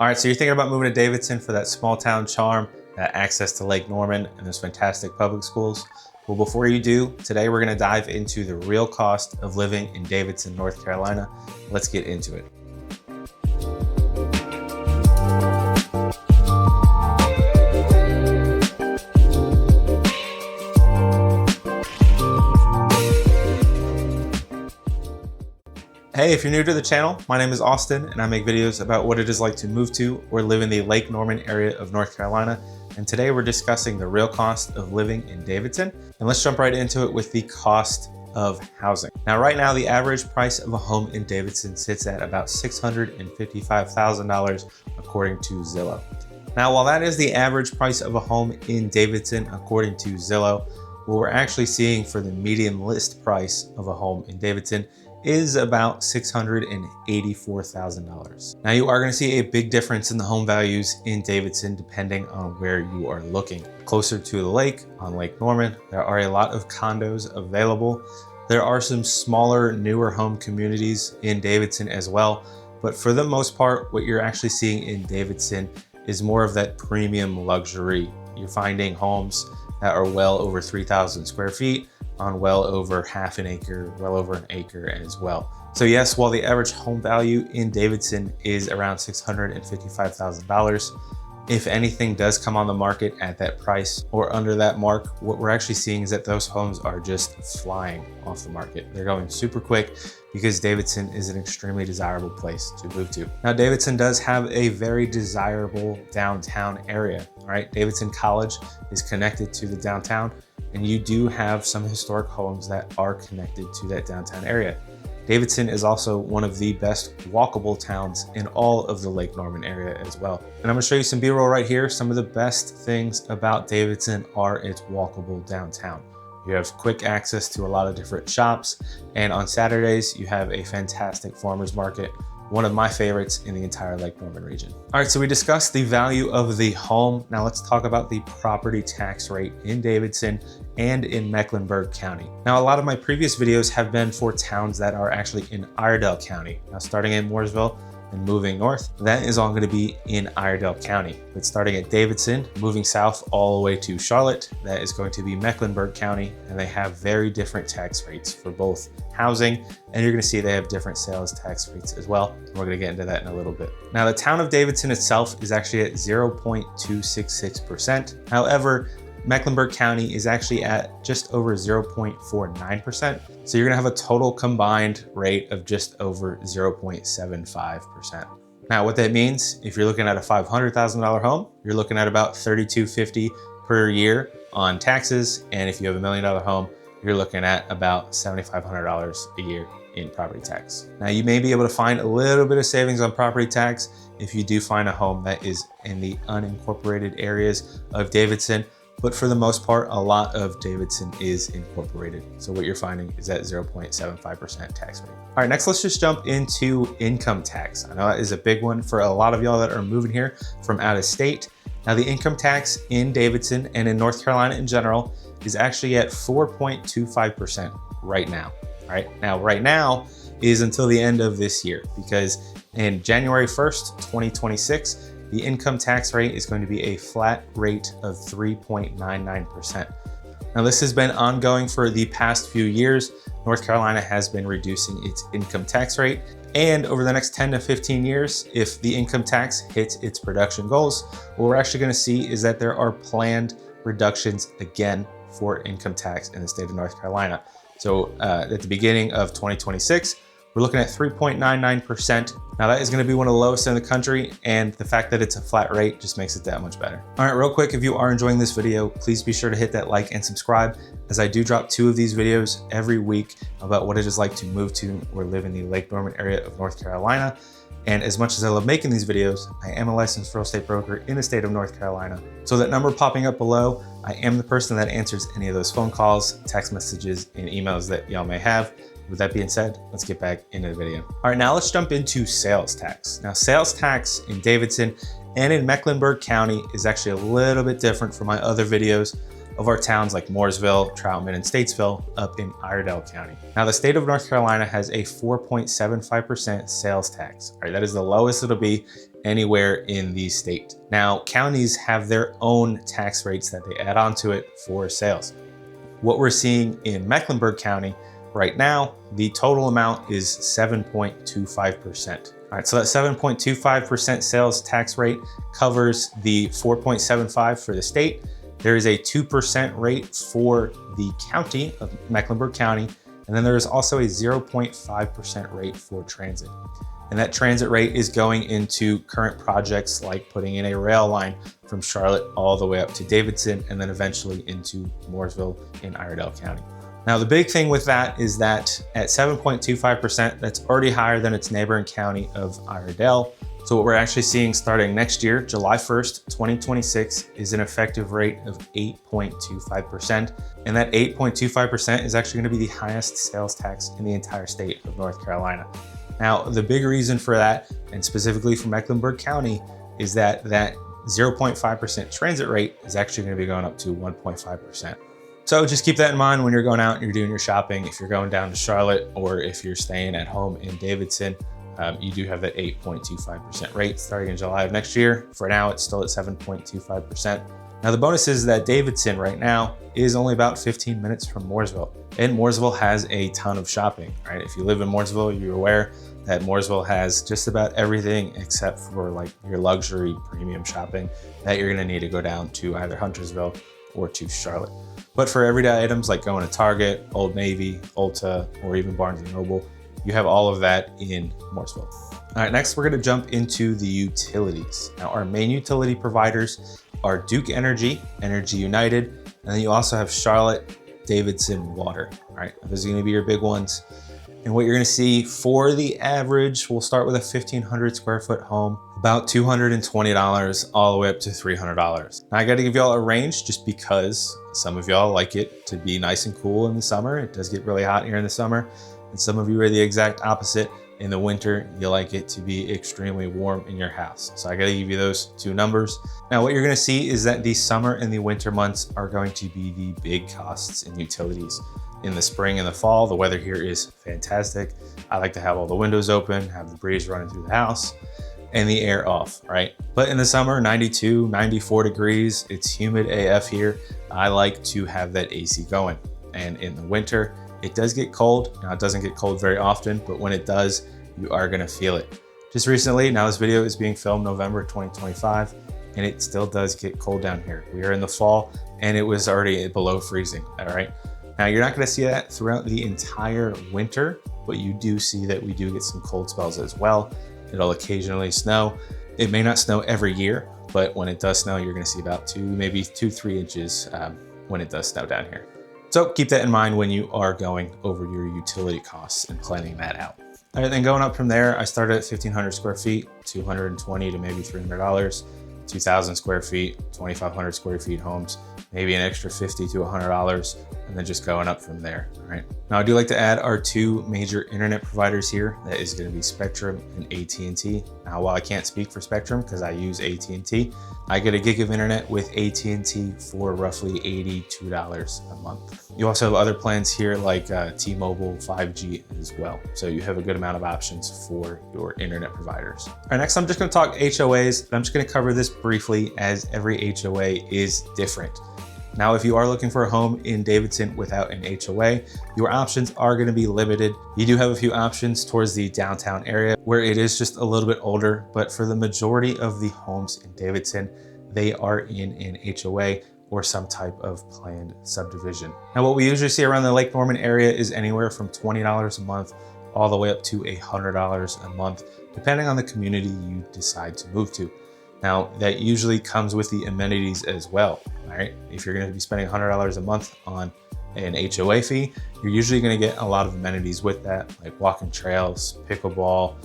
All right, so you're thinking about moving to Davidson for that small town charm, that access to Lake Norman, and those fantastic public schools. Well, before you do, today we're gonna dive into the real cost of living in Davidson, North Carolina. Let's get into it. Hey, if you're new to the channel, my name is Austin and I make videos about what it is like to move to or live in the Lake Norman area of North Carolina. And today we're discussing the real cost of living in Davidson. And let's jump right into it with the cost of housing. Now, right now, the average price of a home in Davidson sits at about $655,000 according to Zillow. Now, while that is the average price of a home in Davidson according to Zillow, what we're actually seeing for the median list price of a home in Davidson is about $684,000. Now, you are going to see a big difference in the home values in Davidson depending on where you are looking. Closer to the lake, on Lake Norman, there are a lot of condos available. There are some smaller, newer home communities in Davidson as well, but for the most part, what you're actually seeing in Davidson is more of that premium luxury. You're finding homes that are well over 3,000 square feet, on well over half an acre, well over an acre as well. So yes, while the average home value in Davidson is around $655,000, if anything does come on the market at that price or under that mark, what we're actually seeing is that those homes are just flying off the market. They're going super quick because Davidson is an extremely desirable place to move to. Now, Davidson does have a very desirable downtown area, right? Davidson College is connected to the downtown, and you do have some historic homes that are connected to that downtown area. Davidson is also one of the best walkable towns in all of the Lake Norman area as well. And I'm gonna show you some B-roll right here. Some of the best things about Davidson are its walkable downtown. You have quick access to a lot of different shops, and on Saturdays, you have a fantastic farmer's market, one of my favorites in the entire Lake Norman region. All right, so we discussed the value of the home. Now let's talk about the property tax rate in Davidson and in Mecklenburg County. Now, a lot of my previous videos have been for towns that are actually in Iredell County. Now, starting in Mooresville and moving north, that is all gonna be in Iredell County. But starting at Davidson, moving south all the way to Charlotte, that is going to be Mecklenburg County, and they have very different tax rates for both housing, and you're gonna see they have different sales tax rates as well. And we're gonna get into that in a little bit. Now, the town of Davidson itself is actually at 0.266%. However, Mecklenburg County is actually at just over 0.49%. So you're gonna have a total combined rate of just over 0.75%. Now, what that means, if you're looking at a $500,000 home, you're looking at about $3,250 per year on taxes. And if you have $1 million home, you're looking at about $7,500 a year in property tax. Now, you may be able to find a little bit of savings on property tax if you do find a home that is in the unincorporated areas of Davidson. But for the most part, a lot of Davidson is incorporated. So what you're finding is that 0.75% tax rate. All right, next let's just jump into income tax. I know that is a big one for a lot of y'all that are moving here from out of state. Now, the income tax in Davidson and in North Carolina in general is actually at 4.25% right now. All right, now right now is until the end of this year, because in January 1st, 2026, the income tax rate is going to be a flat rate of 3.99%. Now, this has been ongoing for the past few years. North Carolina has been reducing its income tax rate. And over the next 10 to 15 years, if the income tax hits its production goals, what we're actually going to see is that there are planned reductions again for income tax in the state of North Carolina. So at the beginning of 2026, we're looking at 3.99%. Now, that is gonna be one of the lowest in the country, and the fact that it's a flat rate just makes it that much better. All right, real quick, if you are enjoying this video, please be sure to hit that like and subscribe, as I do drop 2 of these videos every week about what it is like to move to or live in the Lake Norman area of North Carolina. And as much as I love making these videos, I am a licensed real estate broker in the state of North Carolina. So that number popping up below, I am the person that answers any of those phone calls, text messages, and emails that y'all may have. With that being said, let's get back into the video. All right, now let's jump into sales tax. Now, sales tax in Davidson and in Mecklenburg County is actually a little bit different from my other videos. of our towns like Mooresville, Troutman, and Statesville up in Iredell County. Now, the state of North Carolina has a 4.75% sales tax. All right, that is the lowest it'll be anywhere in the state. Now, counties have their own tax rates that they add on to it for sales. What we're seeing in Mecklenburg County right now, the total amount is 7.25%. All right, so that 7.25% sales tax rate covers the 4.75 for the state. There is a 2% rate for the county of Mecklenburg County, and then there is also a 0.5% rate for transit. And that transit rate is going into current projects like putting in a rail line from Charlotte all the way up to Davidson, and then eventually into Mooresville in Iredell County. Now, the big thing with that is that at 7.25%, that's already higher than its neighboring county of Iredell. So what we're actually seeing starting next year, July 1st, 2026, is an effective rate of 8.25%. And that 8.25% is actually going to be the highest sales tax in the entire state of North Carolina. Now, the big reason for that, and specifically for Mecklenburg County, is that 0.5% transit rate is actually going to be going up to 1.5%. So just keep that in mind when you're going out and you're doing your shopping. If you're going down to Charlotte, or if you're staying at home in Davidson, you do have that 8.25% rate starting in July of next year. For now, it's still at 7.25%. Now, the bonus is that Davidson right now is only about 15 minutes from Mooresville, and Mooresville has a ton of shopping, right? If you live in Mooresville, you're aware that Mooresville has just about everything except for like your luxury premium shopping that you're gonna need to go down to either Huntersville or to Charlotte. But for everyday items like going to Target, Old Navy, Ulta, or even Barnes & Noble, you have all of that in Mooresville. All right, next we're gonna jump into the utilities. Now, our main utility providers are Duke Energy, Energy United, and then you also have Charlotte, Davidson Water. All right, those are gonna be your big ones. And what you're gonna see for the average, we'll start with a 1,500 square foot home, about $220 all the way up to $300. Now, I gotta give y'all a range just because some of y'all like it to be nice and cool in the summer. It does get really hot here in the summer. And some of you are the exact opposite. In the winter, you like it to be extremely warm in your house. So I gotta give you those two numbers. Now, what you're gonna see is that the summer and the winter months are going to be the big costs in utilities. In the spring and the fall, the weather here is fantastic. I like to have all the windows open, have the breeze running through the house, and the air off, right? But in the summer, 92, 94 degrees, it's humid AF here. I like to have that AC going. And in the winter, it does get cold. Now, it doesn't get cold very often, but when it does, you are gonna feel it. Just recently, now this video is being filmed November 2025, and it still does get cold down here. We are in the fall, and it was already below freezing, all right? Now, you're not gonna see that throughout the entire winter, but you do see that we do get some cold spells as well. It'll occasionally snow. It may not snow every year, but when it does snow, you're gonna see about 3 inches when it does snow down here. So keep that in mind when you are going over your utility costs and planning that out. All right, then going up from there, I started at 1,500 square feet, $220 to maybe $300, 2,000 square feet, 2,500 square feet homes, maybe an extra $50 to $100, and then just going up from there, all right? Now, I do like to add our two major internet providers here. That is gonna be Spectrum and AT&T. Now, while I can't speak for Spectrum because I use AT&T, I get a gig of internet with AT&T for roughly $82 a month. You also have other plans here like T-Mobile 5G as well. So you have a good amount of options for your internet providers. All right, next I'm just gonna talk HOAs. I'm just gonna cover this briefly as every HOA is different. Now, if you are looking for a home in Davidson without an HOA, your options are going to be limited. You do have a few options towards the downtown area where it is just a little bit older, but for the majority of the homes in Davidson, they are in an HOA or some type of planned subdivision. Now, what we usually see around the Lake Norman area is anywhere from $20 a month all the way up to $100 a month, depending on the community you decide to move to. Now, that usually comes with the amenities as well, all right? If you're gonna be spending $100 a month on an HOA fee, you're usually gonna get a lot of amenities with that, like walking trails, pickleball,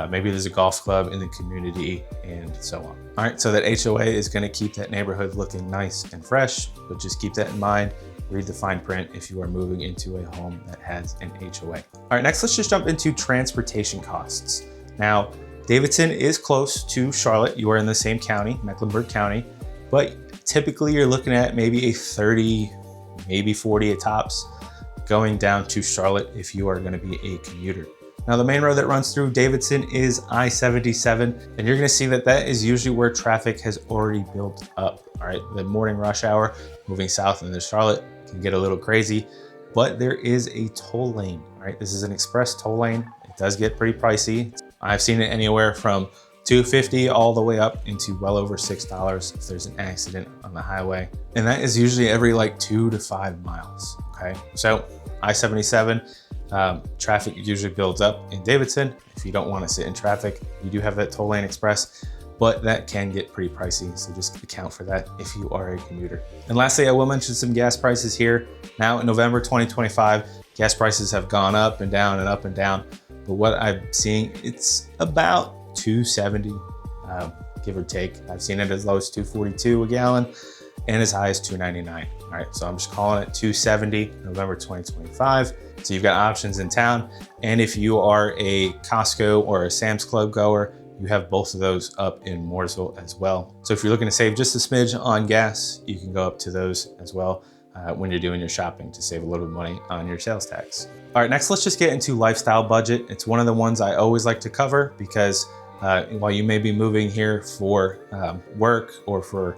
maybe there's a golf club in the community, and so on. All right, so that HOA is gonna keep that neighborhood looking nice and fresh, but just keep that in mind. Read the fine print if you are moving into a home that has an HOA. All right, next let's just jump into transportation costs. Now, Davidson is close to Charlotte. You are in the same county, Mecklenburg County, but Typically, you're looking at maybe a 30, maybe 40 at tops, going down to Charlotte if you are going to be a commuter. Now, the main road that runs through Davidson is I-77, and you're going to see that that is usually where traffic has already built up. All right, the morning rush hour moving south into Charlotte can get a little crazy, but there is a toll lane. All right, this is an express toll lane. It does get pretty pricey. I've seen it anywhere from $2.50 all the way up into well over $6 if there's an accident on the highway. And that is usually every like 2 to 5 miles, okay? So I-77, traffic usually builds up in Davidson. If you don't want to sit in traffic, you do have that toll lane express, but that can get pretty pricey. So just account for that if you are a commuter. And lastly, I will mention some gas prices here. Now in November 2025, gas prices have gone up and down and up and down. But what I'm seeing, it's about $2.70, give or take. I've seen it as low as $2.42 a gallon and as high as $2.99. All right, so I'm just calling it $2.70 November 2025. So you've got options in town. And if you are a Costco or a Sam's Club goer, you have both of those up in Mooresville as well. So if you're looking to save just a smidge on gas, you can go up to those as well when you're doing your shopping to save a little bit of money on your sales tax. All right, next let's just get into lifestyle budget. It's one of the ones I always like to cover because while you may be moving here for work or for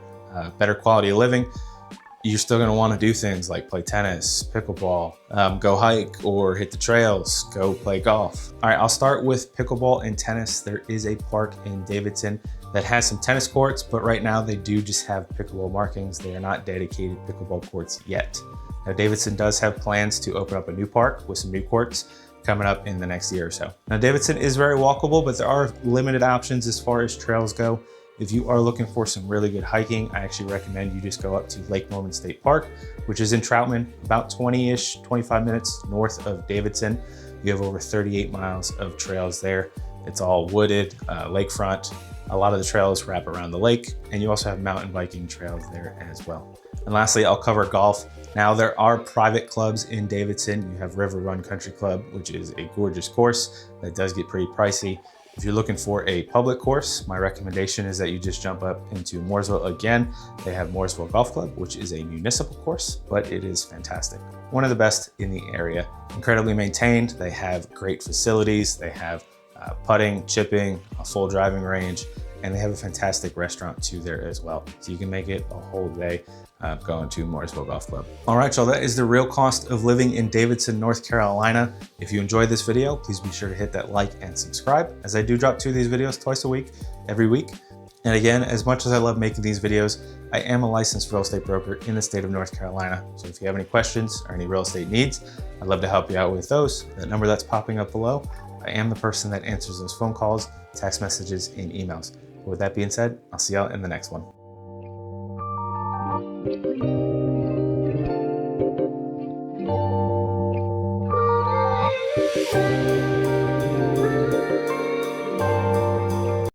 better quality of living, you're still gonna wanna do things like play tennis, pickleball, go hike or hit the trails, go play golf. All right, I'll start with pickleball and tennis. There is a park in Davidson that has some tennis courts, but right now they do just have pickleball markings. They are not dedicated pickleball courts yet. Now, Davidson does have plans to open up a new park with some new courts coming up in the next year or so. Now, Davidson is very walkable, but there are limited options as far as trails go. If you are looking for some really good hiking, I actually recommend you just go up to Lake Norman State Park, which is in Troutman, about 20-ish, 25 minutes north of Davidson. You have over 38 miles of trails there. It's all wooded, lakefront. A lot of the trails wrap around the lake, and you also have mountain biking trails there as well. And lastly, I'll cover golf. Now, there are private clubs in Davidson. You have River Run Country Club, which is a gorgeous course that does get pretty pricey. If you're looking for a public course, my recommendation is that you just jump up into Mooresville again. They have Mooresville Golf Club, which is a municipal course, but it is fantastic. One of the best in the area. Incredibly maintained. They have great facilities. They have putting, chipping, a full driving range, and they have a fantastic restaurant too there as well. So you can make it a whole day going to Mooresville Golf Club. All right, y'all, that is the real cost of living in Davidson, North Carolina. If you enjoyed this video, please be sure to hit that like and subscribe, as I do drop 2 of these videos twice a week, every week. And again, as much as I love making these videos, I am a licensed real estate broker in the state of North Carolina. So if you have any questions or any real estate needs, I'd love to help you out with those. That number that's popping up below, I am the person that answers those phone calls, text messages, and emails. But with that being said, I'll see y'all in the next one.